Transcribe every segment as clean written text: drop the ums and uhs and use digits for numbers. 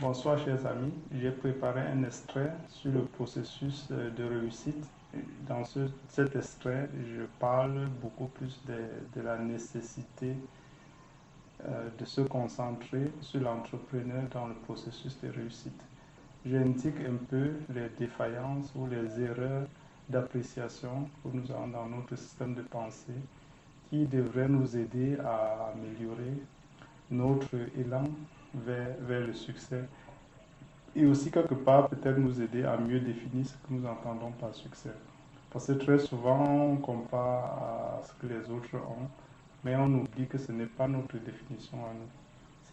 Bonsoir chers amis, j'ai préparé un extrait sur le processus de réussite. Dans cet extrait, je parle beaucoup plus de la nécessité de se concentrer sur l'entrepreneur dans le processus de réussite. J'indique un peu les défaillances ou les erreurs d'appréciation que nous avons dans notre système de pensée qui devraient nous aider à améliorer notre élan vers le succès et aussi quelque part peut-être nous aider à mieux définir ce que nous entendons par succès. Parce que très souvent on compare à ce que les autres ont, mais on oublie que ce n'est pas notre définition à nous.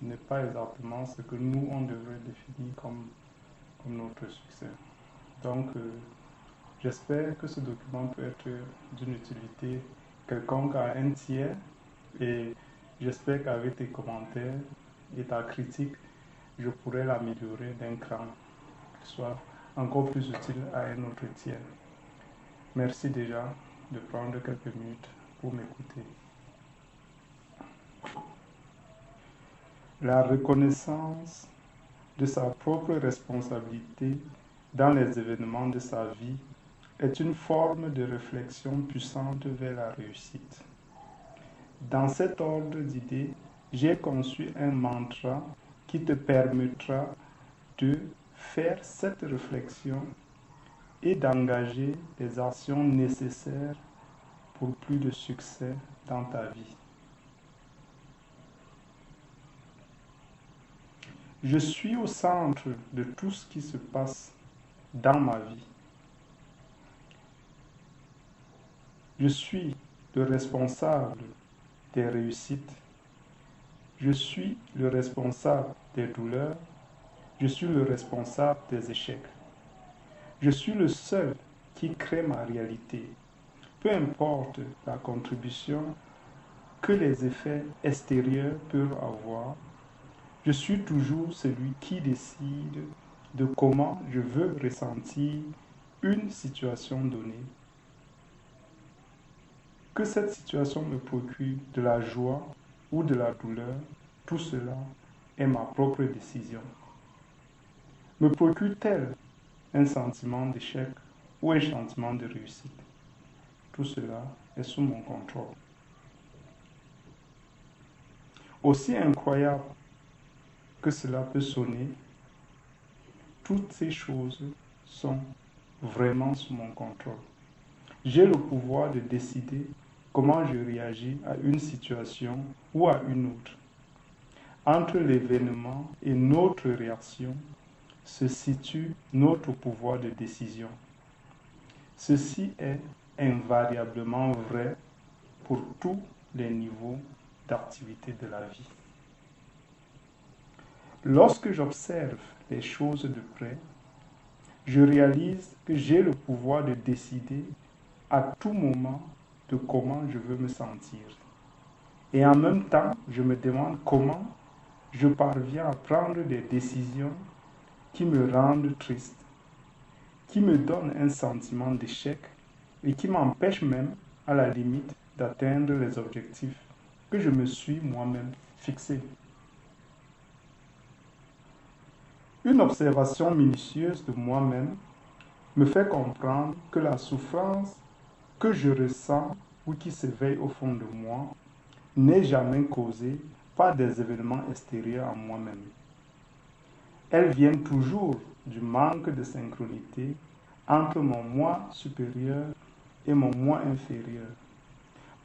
Ce n'est pas exactement ce que nous on devrait définir comme notre succès. Donc j'espère que ce document peut être d'une utilité quelconque à un tiers et j'espère qu'avec tes commentaires et ta critique, je pourrais l'améliorer d'un cran, qu'il soit encore plus utile à un autre tiers. Merci déjà de prendre quelques minutes pour m'écouter. La reconnaissance de sa propre responsabilité dans les événements de sa vie est une forme de réflexion puissante vers la réussite. Dans cet ordre d'idées, j'ai conçu un mantra qui te permettra de faire cette réflexion et d'engager les actions nécessaires pour plus de succès dans ta vie. Je suis au centre de tout ce qui se passe dans ma vie. Je suis le responsable des réussites. Je suis le responsable des douleurs. Je suis le responsable des échecs. Je suis le seul qui crée ma réalité. Peu importe la contribution que les effets extérieurs peuvent avoir, je suis toujours celui qui décide de comment je veux ressentir une situation donnée. Que cette situation me procure de la joie ou de la douleur, tout cela est ma propre décision. Me procure-t-elle un sentiment d'échec ou un sentiment de réussite? Tout cela est sous mon contrôle. Aussi incroyable que cela peut sonner, toutes ces choses sont vraiment sous mon contrôle. J'ai le pouvoir de décider comment je réagis à une situation ou à une autre. Entre l'événement et notre réaction se situe notre pouvoir de décision. Ceci est invariablement vrai pour tous les niveaux d'activité de la vie. Lorsque j'observe les choses de près, je réalise que j'ai le pouvoir de décider à tout moment de comment je veux me sentir. Et en même temps, je me demande comment je parviens à prendre des décisions qui me rendent triste, qui me donnent un sentiment d'échec et qui m'empêchent même, à la limite, d'atteindre les objectifs que je me suis moi-même fixés. Une observation minutieuse de moi-même me fait comprendre que la souffrance que je ressens ou qui s'éveille au fond de moi n'est jamais causée par des événements extérieurs à moi-même. Elles viennent toujours du manque de synchronité entre mon moi supérieur et mon moi inférieur.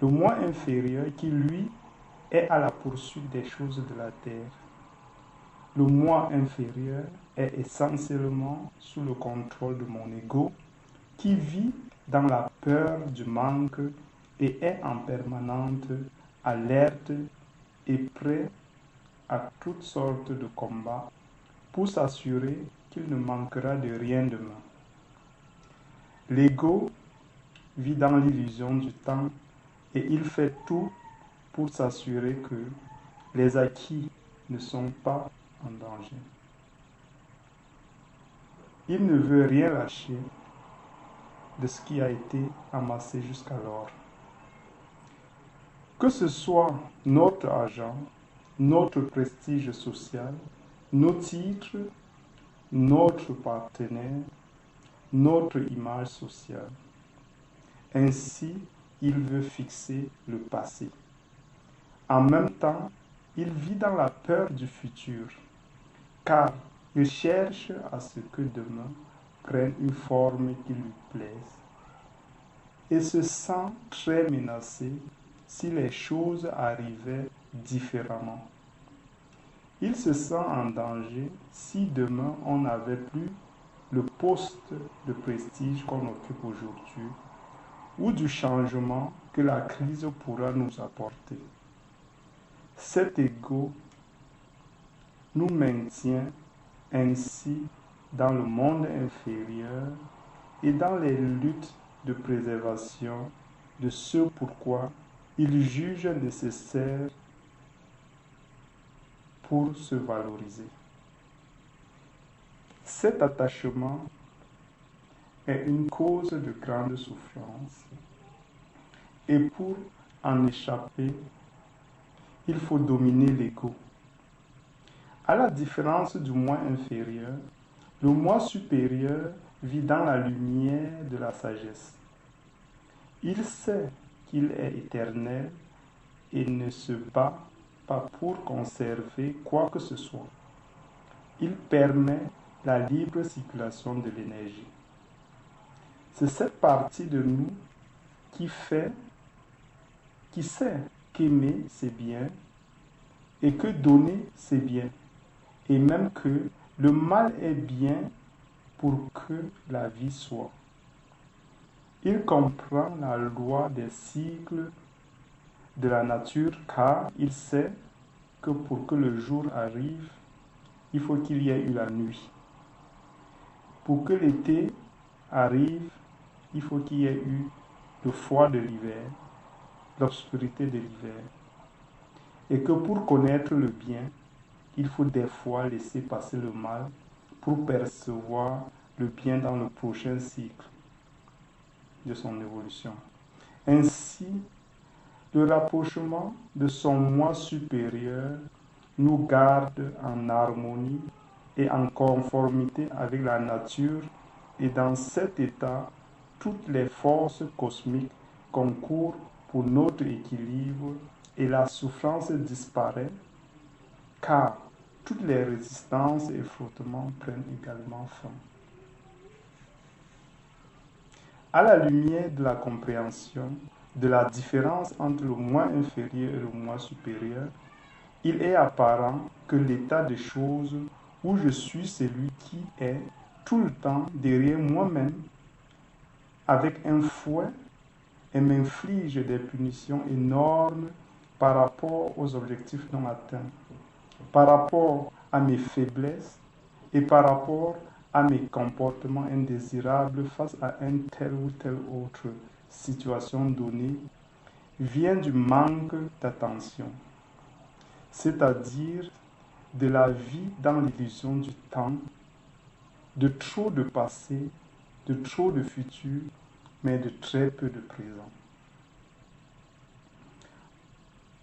Le moi inférieur qui, lui, est à la poursuite des choses de la terre. Le moi inférieur est essentiellement sous le contrôle de mon ego qui vit dans la peur du manque et est en permanente alerte et prêt à toutes sortes de combats pour s'assurer qu'il ne manquera de rien demain. L'ego vit dans l'illusion du temps et il fait tout pour s'assurer que les acquis ne sont pas en danger. Il ne veut rien lâcher de ce qui a été amassé jusqu'alors. Que ce soit notre argent, notre prestige social, nos titres, notre partenaire, notre image sociale. Ainsi, il veut fixer le passé. En même temps, il vit dans la peur du futur, car il cherche à ce que demain prenne une forme qui lui plaise et se sent très menacé si les choses arrivaient différemment. Il se sent en danger si demain on n'avait plus le poste de prestige qu'on occupe aujourd'hui ou du changement que la crise pourra nous apporter. Cet ego nous maintient ainsi dans le monde inférieur et dans les luttes de préservation de ce pourquoi il juge nécessaire pour se valoriser. Cet attachement est une cause de grande souffrance et pour en échapper, il faut dominer l'ego. À la différence du moi inférieur, le moi supérieur vit dans la lumière de la sagesse. Il sait qu'il est éternel et ne se bat pas pour conserver quoi que ce soit. Il permet la libre circulation de l'énergie. C'est cette partie de nous qui sait qu'aimer c'est bien et que donner c'est bien, et même que le mal est bien pour que la vie soit. Il comprend la loi des cycles de la nature car il sait que pour que le jour arrive, il faut qu'il y ait eu la nuit. Pour que l'été arrive, il faut qu'il y ait eu le froid de l'hiver, l'obscurité de l'hiver. Et que pour connaître le bien, il faut des fois laisser passer le mal pour percevoir le bien dans le prochain cycle de son évolution. Ainsi, le rapprochement de son moi supérieur nous garde en harmonie et en conformité avec la nature, et dans cet état, toutes les forces cosmiques concourent pour notre équilibre et la souffrance disparaît, car toutes les résistances et frottements prennent également fin. À la lumière de la compréhension de la différence entre le moi inférieur et le moi supérieur, il est apparent que l'état des choses où je suis celui qui est tout le temps derrière moi-même avec un fouet et m'inflige des punitions énormes par rapport aux objectifs non atteints, par rapport à mes faiblesses et par rapport à mes comportements indésirables face à une telle ou telle autre situation donnée, vient du manque d'attention, c'est-à-dire de la vie dans l'illusion du temps, de trop de passé, de trop de futur, mais de très peu de présent.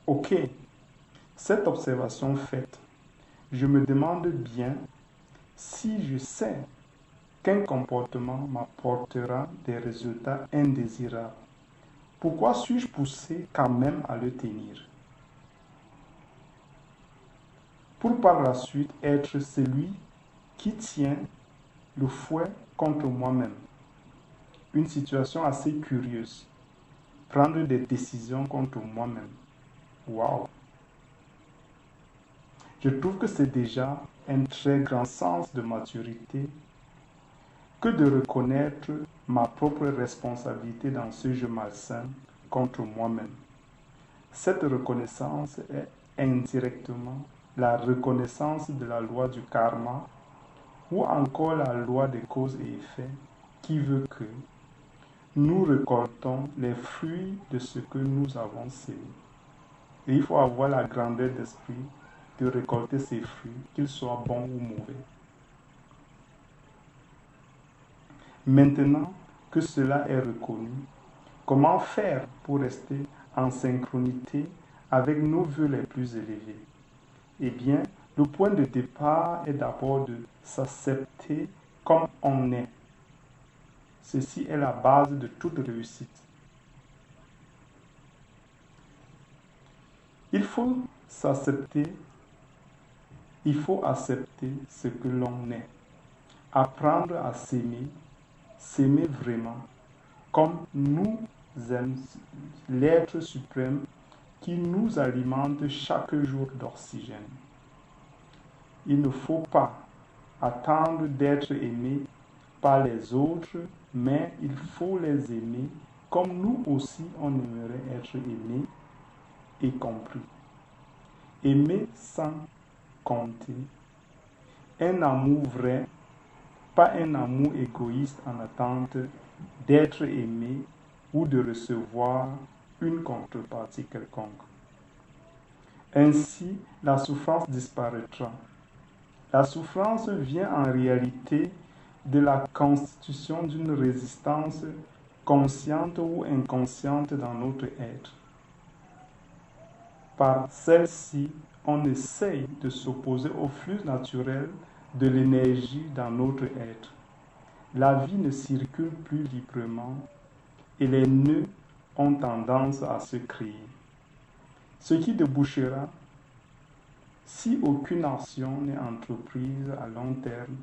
Ok, cette observation faite, je me demande bien si je sais qu'un comportement m'apportera des résultats indésirables. Pourquoi suis-je poussé quand même à le tenir? Pour par la suite être celui qui tient le fouet contre moi-même. Une situation assez curieuse. Prendre des décisions contre moi-même. Waouh! Je trouve que c'est déjà un très grand sens de maturité que de reconnaître ma propre responsabilité dans ce jeu malsain contre moi-même. Cette reconnaissance est indirectement la reconnaissance de la loi du karma ou encore la loi des causes et effets qui veut que nous récoltons les fruits de ce que nous avons sémé. Et il faut avoir la grandeur d'esprit de récolter ces fruits, qu'ils soient bons ou mauvais. Maintenant que cela est reconnu, comment faire pour rester en synchronité avec nos vœux les plus élevés? Eh bien, Le point de départ est d'abord de s'accepter comme on est. Ceci est la base de toute réussite. Il faut s'accepter, il faut accepter ce que l'on est. Apprendre à s'aimer vraiment, comme nous aime l'être suprême qui nous alimente chaque jour d'oxygène. Il ne faut pas attendre d'être aimé par les autres, mais il faut les aimer comme nous aussi on aimerait être aimé et compris. Aimer sans compter. Un amour vrai, pas un amour égoïste en attente d'être aimé ou de recevoir une contrepartie quelconque. Ainsi, la souffrance disparaîtra. La souffrance vient en réalité de la constitution d'une résistance consciente ou inconsciente dans notre être. Par celle-ci, on essaye de s'opposer au flux naturel de l'énergie dans notre être. La vie ne circule plus librement et les nœuds ont tendance à se créer. Ce qui débouchera, si aucune action n'est entreprise à long terme,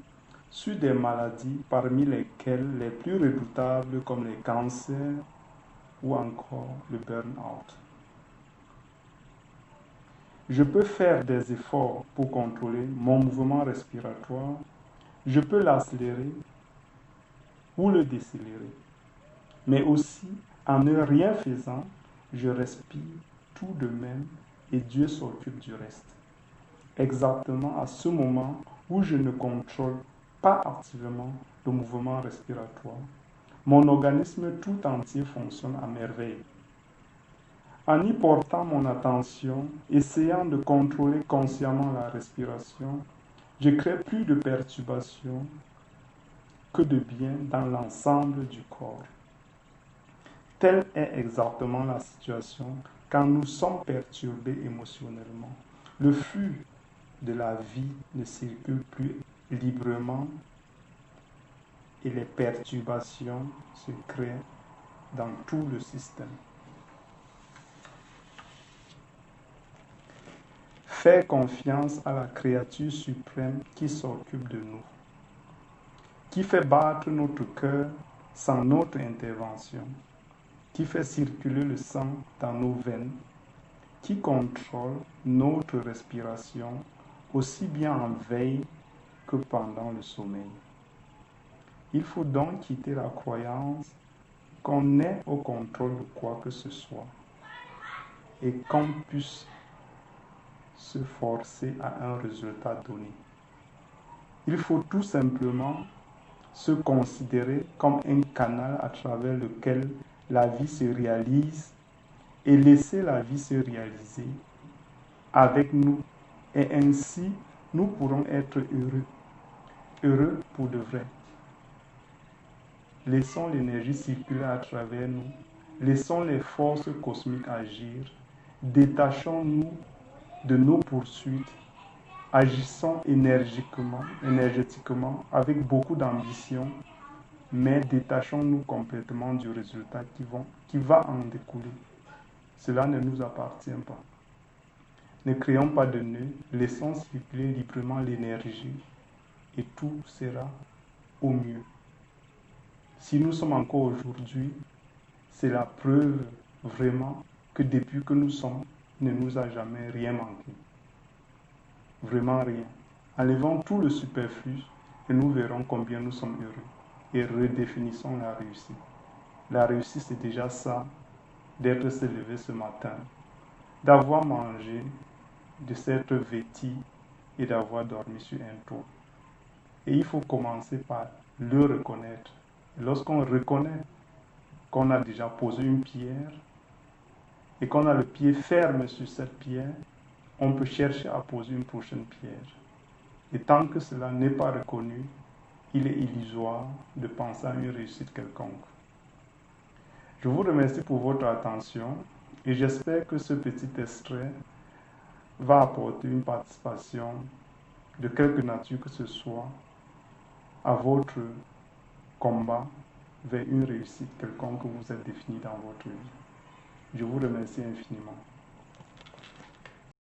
sur des maladies parmi lesquelles les plus redoutables comme les cancers ou encore le burn-out. Je peux faire des efforts pour contrôler mon mouvement respiratoire, je peux l'accélérer ou le décélérer, mais aussi en ne rien faisant, je respire tout de même et Dieu s'occupe du reste. Exactement à ce moment où je ne contrôle pas activement le mouvement respiratoire, mon organisme tout entier fonctionne à merveille. En y portant mon attention, essayant de contrôler consciemment la respiration, je crée plus de perturbations que de bien dans l'ensemble du corps. Telle est exactement la situation quand nous sommes perturbés émotionnellement. Le flux de la vie ne circule plus librement et les perturbations se créent dans tout le système. Faire confiance à la créature suprême qui s'occupe de nous, qui fait battre notre cœur sans notre intervention, qui fait circuler le sang dans nos veines, qui contrôle notre respiration aussi bien en veille que pendant le sommeil. Il faut donc quitter la croyance qu'on est au contrôle de quoi que ce soit et qu'on puisse se forcer à un résultat donné. Il faut tout simplement se considérer comme un canal à travers lequel la vie se réalise et laisser la vie se réaliser avec nous. Et ainsi, nous pourrons être heureux pour de vrai. Laissons l'énergie circuler à travers nous. Laissons les forces cosmiques agir. Détachons-nous de nos poursuites. Agissons énergétiquement, avec beaucoup d'ambition, mais détachons-nous complètement du résultat qui va en découler. Cela ne nous appartient pas. Ne créons pas de nœuds, laissons circuler librement l'énergie et tout sera au mieux. Si nous sommes encore aujourd'hui, c'est la preuve vraiment que depuis que nous sommes, il ne nous a jamais rien manqué. Vraiment rien. Enlevons tout le superflu et nous verrons combien nous sommes heureux. Et redéfinissons la réussite. La réussite, c'est déjà ça, d'être se levé ce matin, d'avoir mangé, de s'être vêtu et d'avoir dormi sur un toit. Et il faut commencer par le reconnaître. Lorsqu'on reconnaît qu'on a déjà posé une pierre et qu'on a le pied ferme sur cette pierre, on peut chercher à poser une prochaine pierre. Et tant que cela n'est pas reconnu, il est illusoire de penser à une réussite quelconque. Je vous remercie pour votre attention et j'espère que ce petit extrait va apporter une participation de quelque nature que ce soit, à votre combat vers une réussite quelconque que vous avez définie dans votre vie. Je vous remercie infiniment.